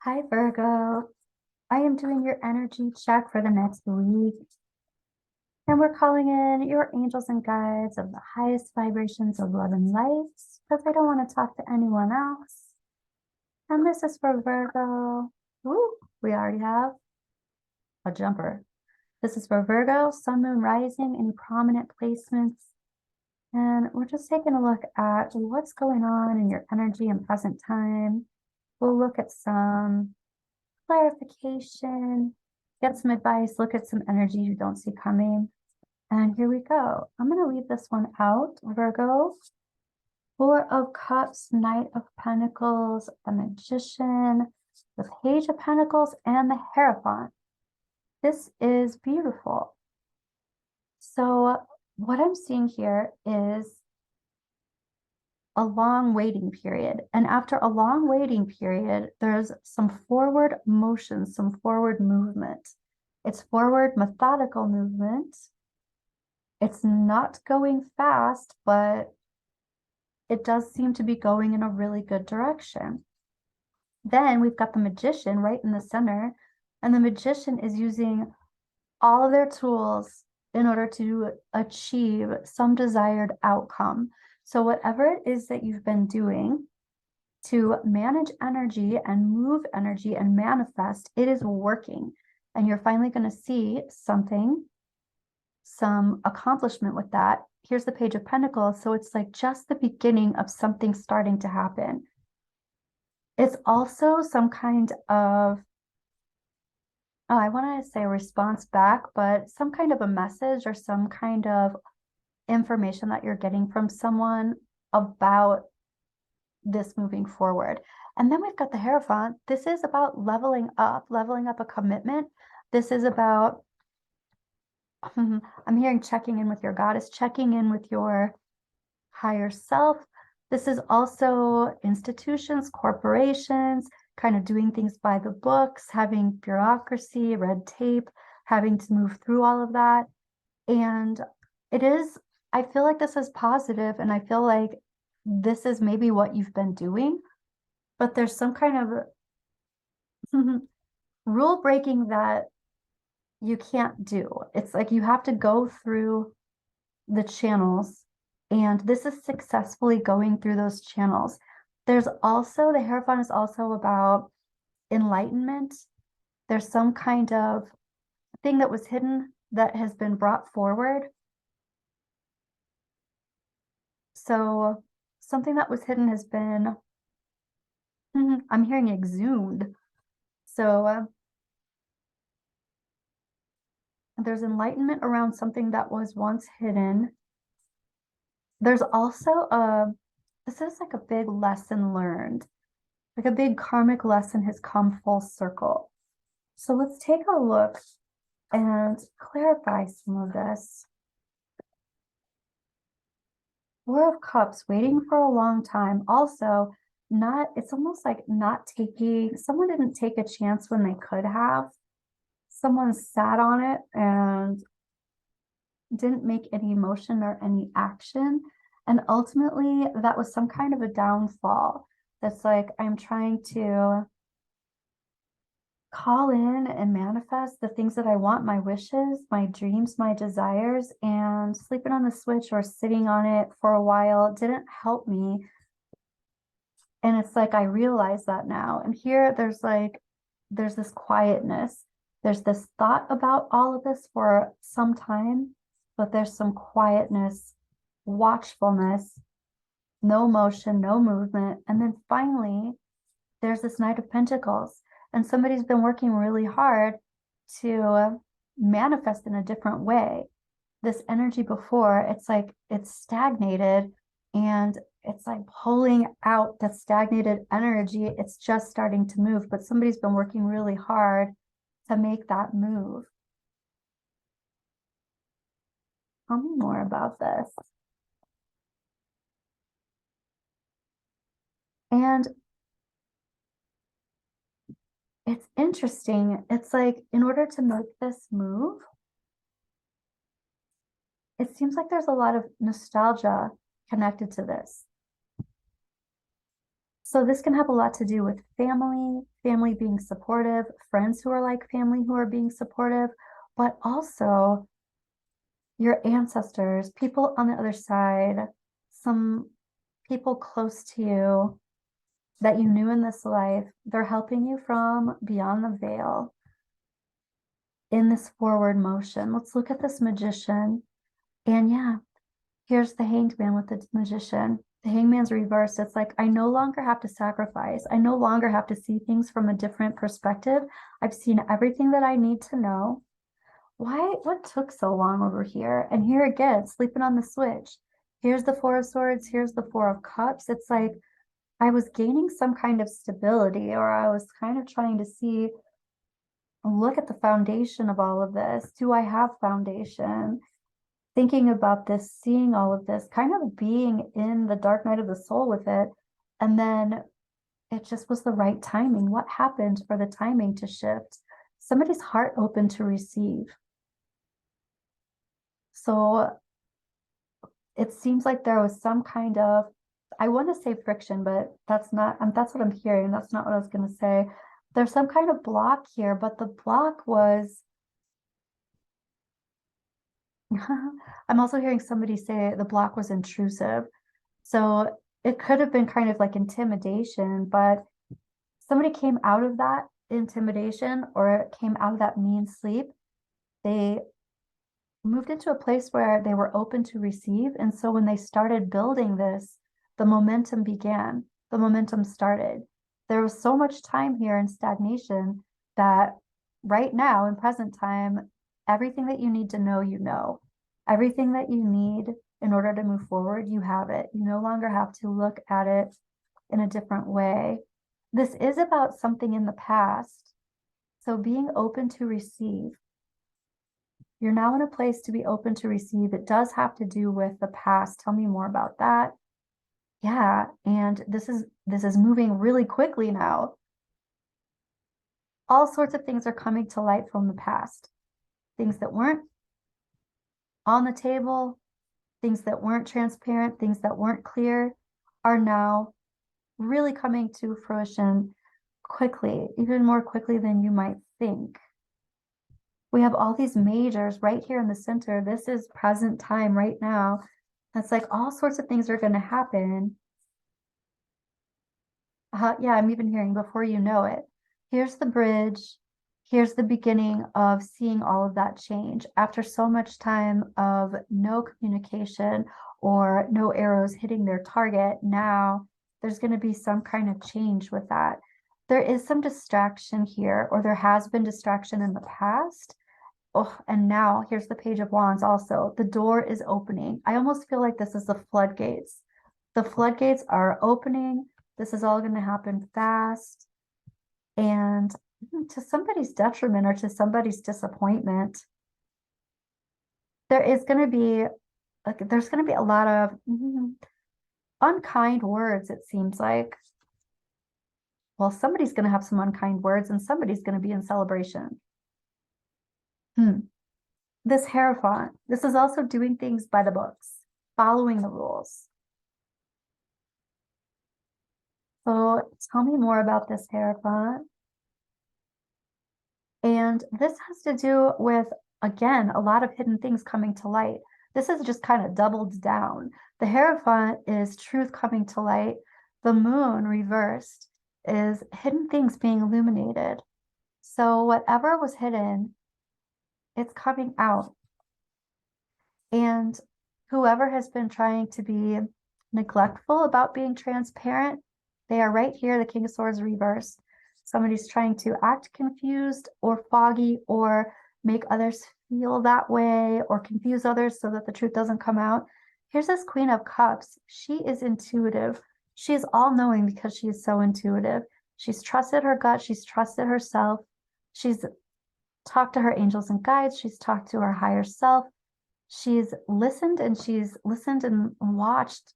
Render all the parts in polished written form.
Hi, Virgo. I am doing your energy check for the next week. And we're calling in your angels and guides of the highest vibrations of love and light because I don't want to talk to anyone else. And this is for Virgo. Ooh, we already have a jumper. This is for Virgo, Sun, Moon, Rising, any prominent placements. And we're just taking a look at what's going on in your energy and present time. We'll look at some clarification, get some advice, look at some energy you don't see coming. And here we go. I'm going to leave this one out, Virgo. Four of Cups, Knight of Pentacles, the Magician, the Page of Pentacles, and the Hierophant. This is beautiful. So what I'm seeing here is a long waiting period. And after a long waiting period, there's some forward motion, some forward movement. It's forward methodical movement. It's not going fast, but it does seem to be going in a really good direction. Then we've got the Magician right in the center, and the Magician is using all of their tools in order to achieve some desired outcome. So whatever it is that you've been doing to manage energy and move energy and manifest, it is working. And you're finally going to see something, some accomplishment with that. Here's the Page of Pentacles. So it's like just the beginning of something starting to happen. It's also some kind of, I want to say a response back, but some kind of a message or some kind of information that you're getting from someone about this moving forward. And then we've got the Hierophant. This is about leveling up a commitment. This is about, I'm hearing checking in with your goddess, checking in with your higher self. This is also institutions, corporations, kind of doing things by the books, having bureaucracy, red tape, having to move through all of that. And it is, I feel like this is positive, and I feel like this is maybe what you've been doing, but there's some kind of rule breaking that you can't do. It's like you have to go through the channels, and this is successfully going through those channels. There's also, the Hierophant is also about enlightenment. There's some kind of thing that was hidden that has been brought forward. So something that was hidden has been, I'm hearing exhumed. So there's enlightenment around something that was once hidden. There's also this is like a big lesson learned, like a big karmic lesson has come full circle. So let's take a look and clarify some of this. Four of Cups, waiting for a long time. Also, it's almost like not taking, someone didn't take a chance when they could have. Someone sat on it and didn't make any motion or any action. And ultimately, that was some kind of a downfall. That's like, I'm trying to call in and manifest the things that I want, my wishes, my dreams, my desires, and sleeping on the switch or sitting on it for a while didn't help me. And it's like, I realize that now. And here there's this quietness. There's this thought about all of this for some time, but there's some quietness, watchfulness, no motion, no movement. And then finally, there's this Knight of Pentacles. And somebody's been working really hard to manifest in a different way. This energy before, it's like it's stagnated, and it's like pulling out the stagnated energy. It's just starting to move, but somebody's been working really hard to make that move. Tell me more about this. And it's interesting. It's like, in order to make this move, it seems like there's a lot of nostalgia connected to this. So this can have a lot to do with family, family being supportive, friends who are like family who are being supportive, but also your ancestors, people on the other side, some people close to you that you knew in this life. They're helping you from beyond the veil in this forward motion. Let's look at this magician. And yeah, here's the hanged man with the magician. The hangman's reversed. It's like, I no longer have to sacrifice. I no longer have to see things from a different perspective. I've seen everything that I need to know. What took so long over here? And here again, sleeping on the switch. Here's the Four of Swords. Here's the Four of Cups. It's like I was gaining some kind of stability, or I was kind of trying to see, look at the foundation of all of this. Do I have foundation? Thinking about this, seeing all of this, kind of being in the dark night of the soul with it. And then it just was the right timing. What happened for the timing to shift? Somebody's heart open to receive. So it seems like there was some kind of, I want to say friction, but that's not, that's what I'm hearing. That's not what I was going to say. There's some kind of block here, but the block was, I'm also hearing somebody say the block was intrusive. So it could have been kind of like intimidation, but somebody came out of that intimidation or came out of that mean sleep. They moved into a place where they were open to receive. And so when they started building this, the momentum began, the momentum started. There was so much time here in stagnation that right now in present time, everything that you need to know, you know. Everything that you need in order to move forward, you have it. You no longer have to look at it in a different way. This is about something in the past. So being open to receive. You're now in a place to be open to receive. It does have to do with the past. Tell me more about that. Yeah, and this is moving really quickly now. All sorts of things are coming to light from the past. Things that weren't on the table, things that weren't transparent, things that weren't clear are now really coming to fruition quickly, even more quickly than you might think. We have all these majors right here in the center. This is present time right now. That's like all sorts of things are going to happen. Yeah, I'm even hearing before you know it. Here's the bridge. Here's the beginning of seeing all of that change. After so much time of no communication or no arrows hitting their target, now there's going to be some kind of change with that. There is some distraction here, or there has been distraction in the past. Oh, and now here's the Page of Wands also. The door is opening. I almost feel like this is the floodgates. The floodgates are opening. This is all going to happen fast. And to somebody's detriment or to somebody's disappointment, there is going to be there's going to be a lot of unkind words, it seems like. Well, somebody's going to have some unkind words and somebody's going to be in celebration. This Hierophant, this is also doing things by the books, following the rules. So tell me more about this Hierophant. And this has to do with, again, a lot of hidden things coming to light. This is just kind of doubled down. The Hierophant is truth coming to light. The moon reversed is hidden things being illuminated. So whatever was hidden, it's coming out. And whoever has been trying to be neglectful about being transparent, they are right here. The King of Swords reversed. Somebody's trying to act confused or foggy or make others feel that way or confuse others so that the truth doesn't come out. Here's this Queen of Cups. She is intuitive. She is all-knowing because she is so intuitive. She's trusted her gut. She's trusted herself. She's talked to her angels and guides. She's talked to her higher self. She's listened and watched,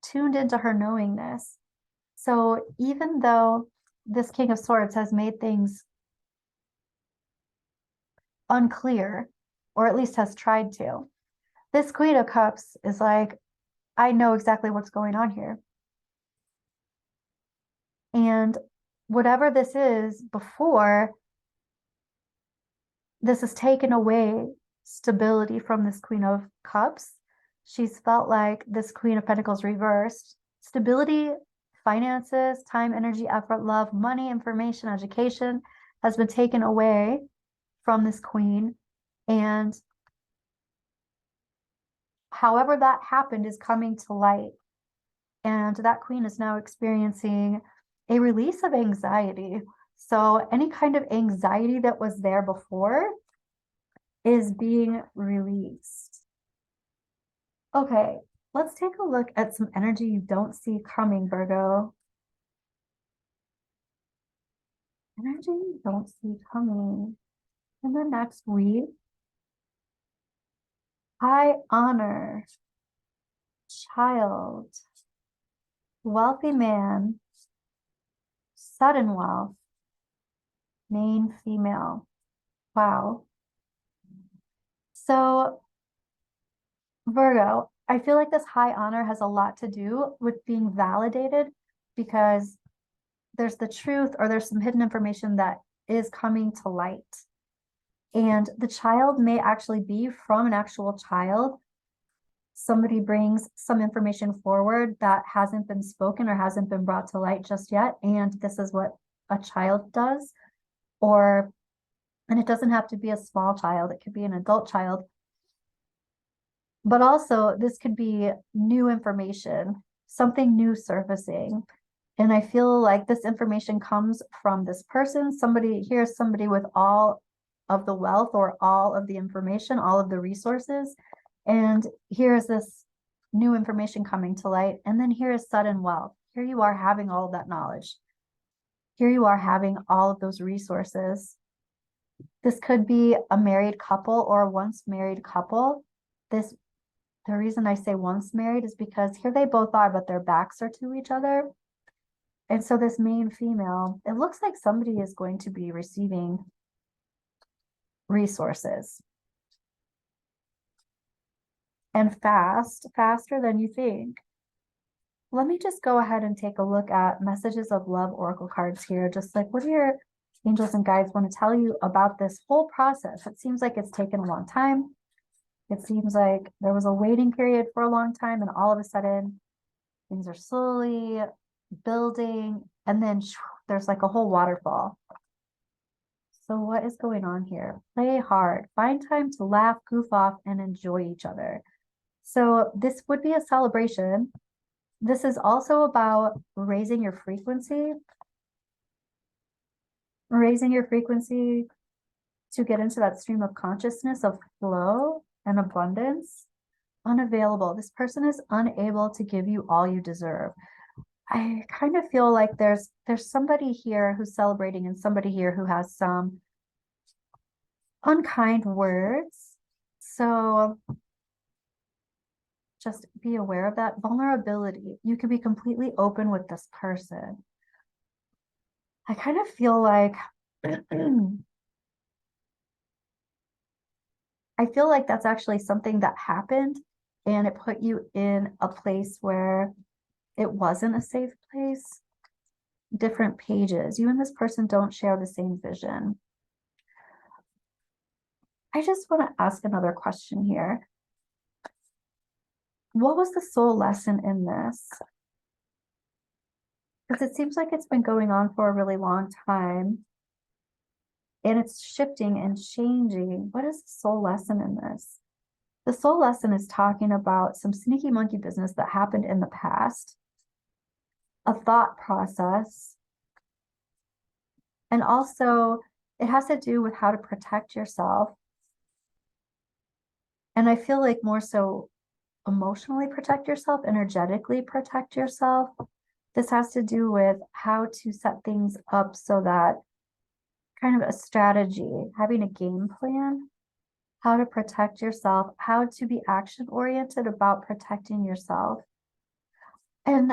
tuned into her knowingness. So even though this King of Swords has made things unclear, or at least has tried to, this Queen of Cups is like, I know exactly what's going on here. And whatever this is before, this has taken away stability from this Queen of Cups. She's felt like this Queen of Pentacles reversed. Stability, finances, time, energy, effort, love, money, information, education has been taken away from this Queen. And however that happened is coming to light. And that Queen is now experiencing a release of anxiety. So any kind of anxiety that was there before is being released. Okay, let's take a look at some energy you don't see coming, Virgo. Energy you don't see coming in the next week. High honor, child, wealthy man, sudden wealth, main female. Wow. So Virgo, I feel like this high honor has a lot to do with being validated because there's the truth or there's some hidden information that is coming to light. And the child may actually be from an actual child. Somebody brings some information forward that hasn't been spoken or hasn't been brought to light just yet. And this is what a child does. And it doesn't have to be a small child, it could be an adult child. But also, this could be new information, something new surfacing. And I feel like this information comes from this person. Here's somebody with all of the wealth or all of the information, all of the resources. And here's this new information coming to light. And then here is sudden wealth. Here you are having all of that knowledge. Here you are having all of those resources. This could be a married couple or a once married couple. The reason I say once married is because here they both are, but their backs are to each other. And so this main female, it looks like somebody is going to be receiving resources. And faster than you think. Let me just go ahead and take a look at messages of love oracle cards here. Just like, what do your angels and guides want to tell you about this whole process? It seems like it's taken a long time. It seems like there was a waiting period for a long time, and all of a sudden things are slowly building, and then there's like a whole waterfall. So what is going on here? Play hard, find time to laugh, goof off, and enjoy each other. So this would be a celebration. This is also about raising your frequency to get into that stream of consciousness of flow and abundance. Unavailable. This person is unable to give you all you deserve. I kind of feel like there's somebody here who's celebrating and somebody here who has some unkind words. So just be aware of that. Vulnerability. You can be completely open with this person. I kind of feel like that's actually something that happened, and it put you in a place where it wasn't a safe place. Different pages. You and this person don't share the same vision. I just want to ask another question here. What was the soul lesson in this? Because it seems like it's been going on for a really long time, and it's shifting and changing. What is the soul lesson in this? The soul lesson is talking about some sneaky monkey business that happened in the past, a thought process, and also it has to do with how to protect yourself. And I feel like more so emotionally protect yourself, energetically protect yourself. This has to do with how to set things up so that kind of a strategy, having a game plan, how to protect yourself, how to be action oriented about protecting yourself. And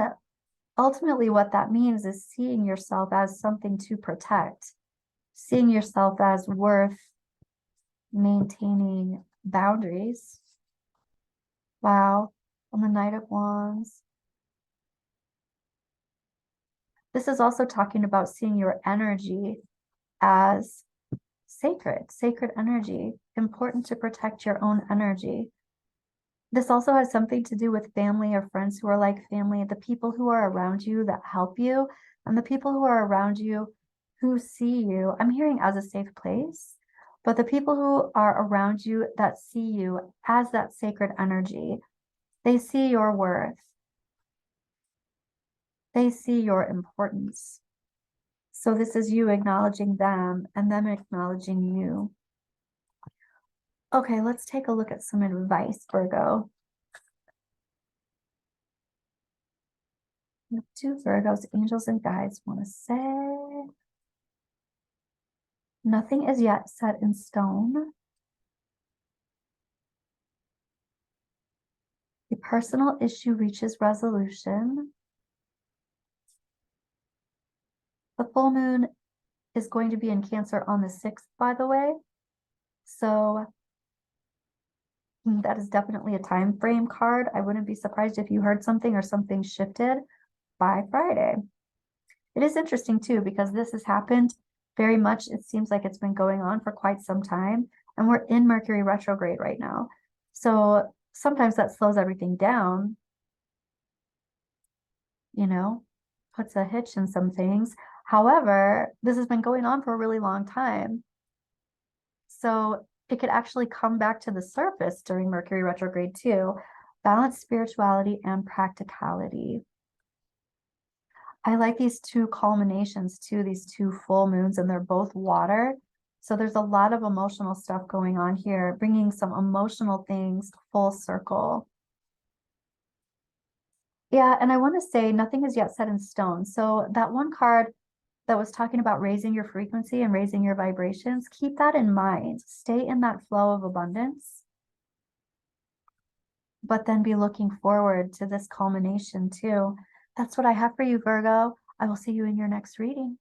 ultimately what that means is seeing yourself as something to protect, seeing yourself as worth maintaining boundaries. Wow. On the Knight of Wands. This is also talking about seeing your energy as sacred energy, important to protect your own energy. This also has something to do with family or friends who are like family, the people who are around you that help you, and the people who are around you who see you. I'm hearing as a safe place, but the people who are around you that see you as that sacred energy, they see your worth. They see your importance. So this is you acknowledging them and them acknowledging you. Okay, let's take a look at some advice, Virgo. What do Virgo's angels and guides want to say? Nothing is yet set in stone. A personal issue reaches resolution. The full moon is going to be in Cancer on the 6th, by the way. So that is definitely a time frame card. I wouldn't be surprised if you heard something or something shifted by Friday. It is interesting too, because this has happened very much. It seems like it's been going on for quite some time, and we're in Mercury retrograde right now. So sometimes that slows everything down, you know, puts a hitch in some things. However, this has been going on for a really long time. So it could actually come back to the surface during Mercury retrograde too. Balance spirituality and practicality. I like these two culminations too, these two full moons, and they're both water. So there's a lot of emotional stuff going on here, bringing some emotional things full circle. Yeah, and I want to say nothing is yet set in stone. So that one card that was talking about raising your frequency and raising your vibrations, keep that in mind. Stay in that flow of abundance, but then be looking forward to this culmination too. That's what I have for you, Virgo. I will see you in your next reading.